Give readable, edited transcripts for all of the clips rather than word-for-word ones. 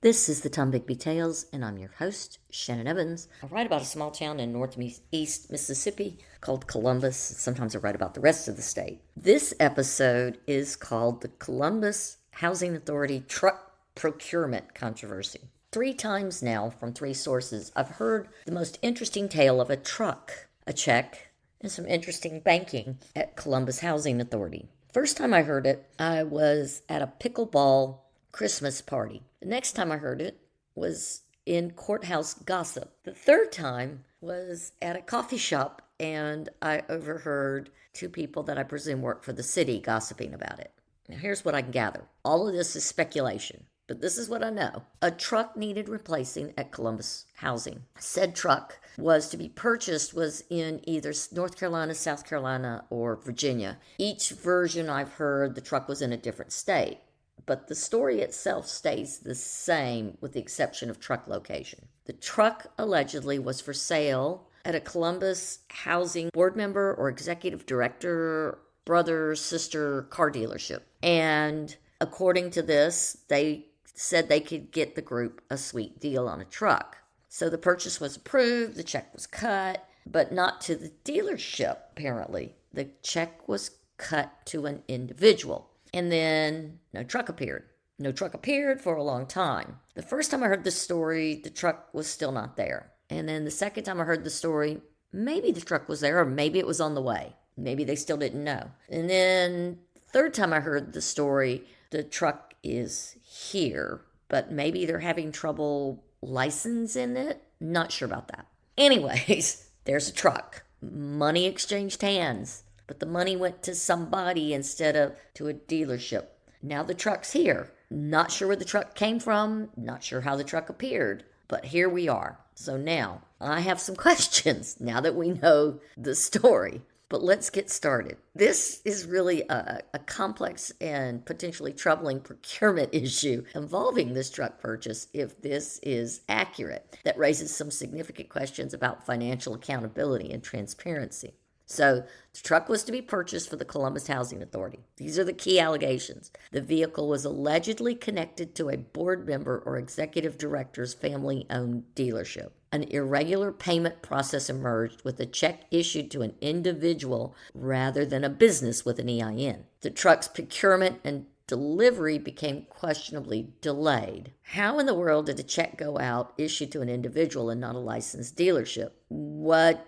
This is the Tombigbee Tales, and I'm your host, Shannon Evans. I write about a small town in northeast Mississippi called Columbus. Sometimes I write about the rest of the state. This episode is called the Columbus Housing Authority Truck Procurement Controversy. 3 times now, from 3 sources, I've heard the most interesting tale of a truck, a check, and some interesting banking at Columbus Housing Authority. First time I heard it, I was at a pickleball Christmas party. The next time I heard it was in courthouse gossip. The third time was at a coffee shop, and I overheard 2 people that I presume work for the city gossiping about it. Now, here's what I can gather. All of this is speculation, but this is what I know. A truck needed replacing at Columbus Housing. Said truck was to be purchased was in either North Carolina, South Carolina, or Virginia. Each version I've heard, the truck was in a different state. But the story itself stays the same with the exception of truck location. The truck allegedly was for sale at a Columbus housing board member or executive director, brother, sister car dealership. And according to this, they said they could get the group a sweet deal on a truck. So the purchase was approved, the check was cut, but not to the dealership, apparently. The check was cut to an individual. And then no truck appeared. No truck appeared for a long time. The first time I heard this story, the truck was still not there. And then the second time I heard the story, maybe the truck was there or maybe it was on the way. Maybe they still didn't know. And then the third time I heard the story, the truck is here, but maybe they're having trouble licensing it. Not sure about that. Anyways, there's a truck. Money exchanged hands. But the money went to somebody instead of to a dealership. Now the truck's here. Not sure where the truck came from. Not sure how the truck appeared. But here we are. So now I have some questions now that we know the story. But let's get started. This is really a complex and potentially troubling procurement issue involving this truck purchase if this is accurate. That raises some significant questions about financial accountability and transparency. So the truck was to be purchased for the Columbus Housing Authority. These are the key allegations. The vehicle was allegedly connected to a board member or executive director's family-owned dealership. An irregular payment process emerged with a check issued to an individual rather than a business with an EIN. The truck's procurement and delivery became questionably delayed. How in the world did a check go out issued to an individual and not a licensed dealership? What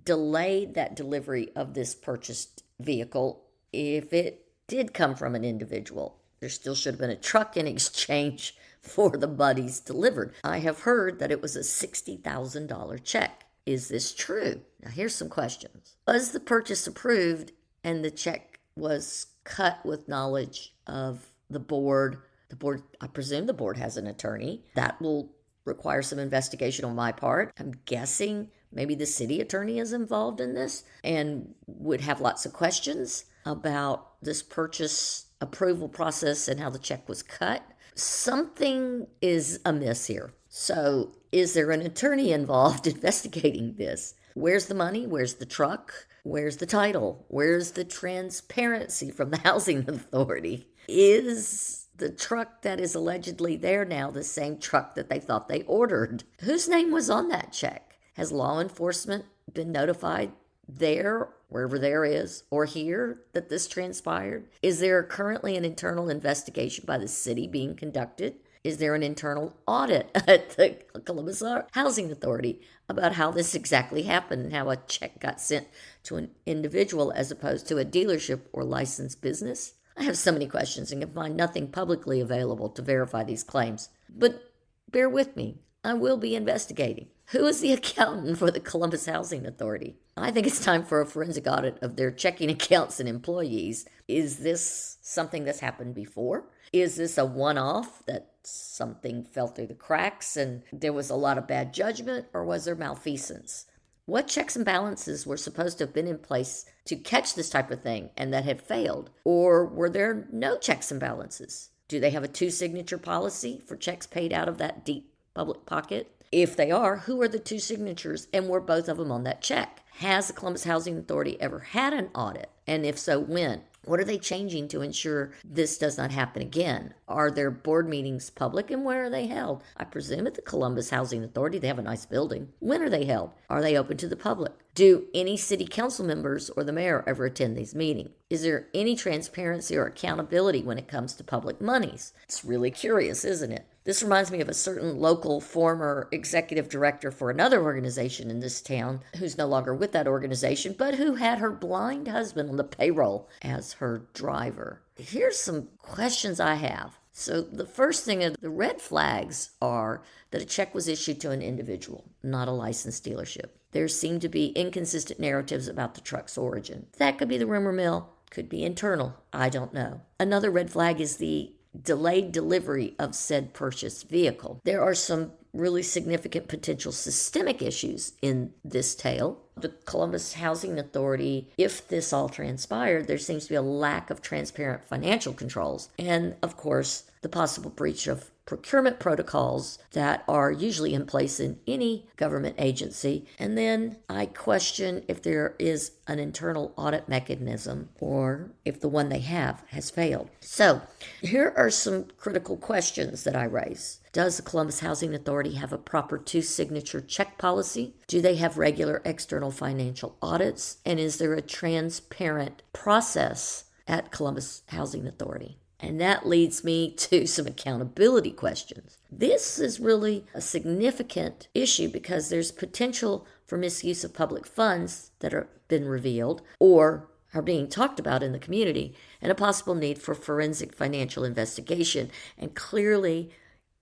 delayed that delivery of this purchased vehicle if it did come from an individual? There still should have been a truck in exchange for the buddies delivered. I have heard that it was a $60,000 check. Is this true? Now here's some questions. Was the purchase approved and the check was cut with knowledge of the board? The board, I presume the board has an attorney. That will require some investigation on my part. I'm guessing maybe the city attorney is involved in this and would have lots of questions about this purchase approval process and how the check was cut. Something is amiss here. So is there an attorney involved investigating this? Where's the money? Where's the truck? Where's the title? Where's the transparency from the housing authority? Is the truck that is allegedly there now the same truck that they thought they ordered? Whose name was on that check? Has law enforcement been notified there, wherever there is, or here that this transpired? Is there currently an internal investigation by the city being conducted? Is there an internal audit at the Columbus Housing Authority about how this exactly happened and how a check got sent to an individual as opposed to a dealership or licensed business? I have so many questions and can find nothing publicly available to verify these claims. But bear with me. I will be investigating. Who is the accountant for the Columbus Housing Authority? I think it's time for a forensic audit of their checking accounts and employees. Is this something that's happened before? Is this a one-off that something fell through the cracks and there was a lot of bad judgment, or was there malfeasance? What checks and balances were supposed to have been in place to catch this type of thing and that had failed? Or were there no checks and balances? Do they have a 2-signature policy for checks paid out of that deep public pocket? If they are, who are the 2 signatures and were both of them on that check? Has the Columbus Housing Authority ever had an audit? And if so, when? What are they changing to ensure this does not happen again? Are their board meetings public, and where are they held? I presume at the Columbus Housing Authority. They have a nice building. When are they held? Are they open to the public? Do any city council members or the mayor ever attend these meetings? Is there any transparency or accountability when it comes to public monies? It's really curious, isn't it? This reminds me of a certain local former executive director for another organization in this town who's no longer with that organization, but who had her blind husband on the payroll as her driver. Here's some questions I have. So the first thing, the red flags are that a check was issued to an individual, not a licensed dealership. There seem to be inconsistent narratives about the truck's origin. That could be the rumor mill, could be internal, I don't know. Another red flag is the delayed delivery of said purchased vehicle. There are some really significant potential systemic issues in this tale. The Columbus Housing Authority, if this all transpired, there seems to be a lack of transparent financial controls. And of course, the possible breach of procurement protocols that are usually in place in any government agency. And then I question if there is an internal audit mechanism or if the one they have has failed. So here are some critical questions that I raise. Does the Columbus Housing Authority have a proper two-signature check policy? Do they have regular external financial audits? And is there a transparent process at Columbus Housing Authority? And that leads me to some accountability questions. This is really a significant issue because there's potential for misuse of public funds that have been revealed or are being talked about in the community, and a possible need for forensic financial investigation. And clearly,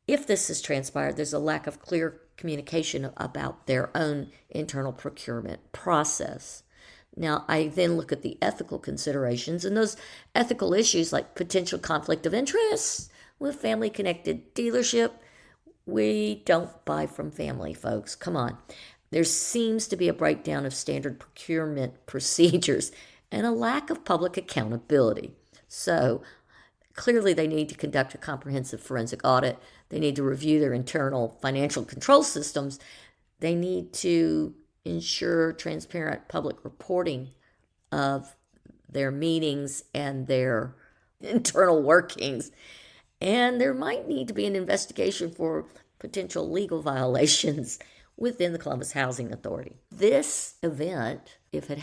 if this has transpired, there's a lack of clear communication about their own internal procurement process. Now, I then look at the ethical considerations, and those ethical issues like potential conflict of interest with family-connected dealership. We don't buy from family, folks. Come on. There seems to be a breakdown of standard procurement procedures and a lack of public accountability. So, clearly they need to conduct a comprehensive forensic audit. They need to review their internal financial control systems. They need to ensure transparent public reporting of their meetings and their internal workings. And there might need to be an investigation for potential legal violations within the Columbus Housing Authority. This event, if it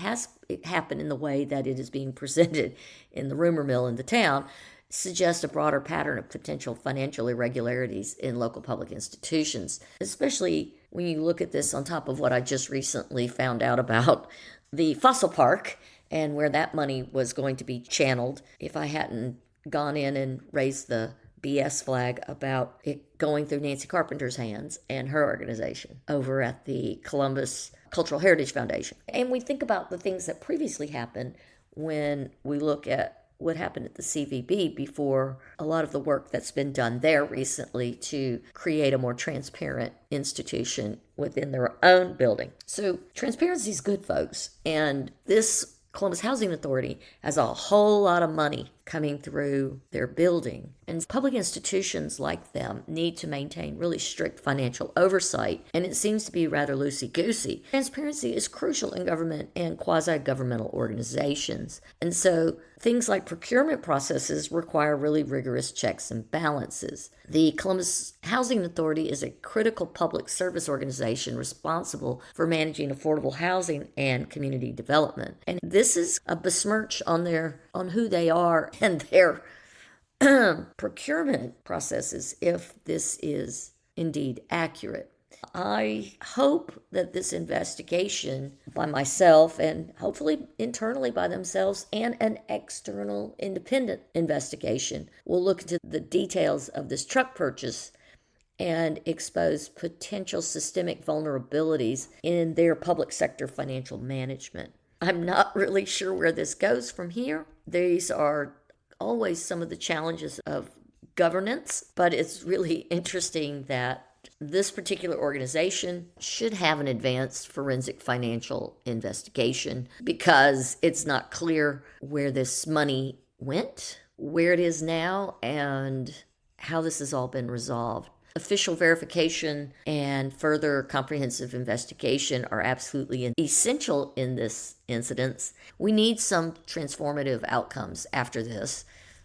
happened in the way that it is being presented in the rumor mill in the town, suggests a broader pattern of potential financial irregularities in local public institutions, especially when you look at this on top of what I just recently found out about the fossil park and where that money was going to be channeled if I hadn't gone in and raised the BS flag about it going through Nancy Carpenter's hands and her organization over at the Columbus Cultural Heritage Foundation. And we think about the things that previously happened when we look at what happened at the CVB before a lot of the work that's been done there recently to create a more transparent institution within their own building. So transparency is good, folks. And this Columbus Housing Authority has a whole lot of money coming through their building. And public institutions like them need to maintain really strict financial oversight, and it seems to be rather loosey-goosey. Transparency is crucial in government and quasi-governmental organizations. And so things like procurement processes require really rigorous checks and balances. The Columbus Housing Authority is a critical public service organization responsible for managing affordable housing and community development. And this is a besmirch on who they are and their procurement processes, if this is indeed accurate. I hope that this investigation by myself and hopefully internally by themselves and an external independent investigation will look into the details of this truck purchase and expose potential systemic vulnerabilities in their public sector financial management. I'm not really sure where this goes from here. These are always some of the challenges of governance, but it's really interesting that this particular organization should have an advanced forensic financial investigation because it's not clear where this money went, where it is now, and how this has all been resolved. official verification and further comprehensive investigation are absolutely essential in this incident. We need some transformative outcomes after this.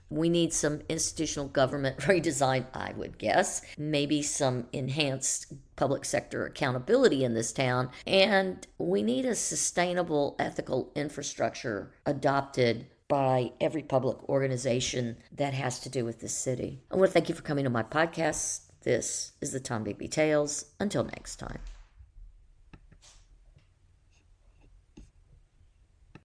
We need some institutional government redesign, I would guess, maybe some enhanced public sector accountability in this town, and we need a sustainable ethical infrastructure adopted by every public organization that has to do with this city. I want to thank you for coming to my podcast. This is the Tombigbee Tales. Until next time.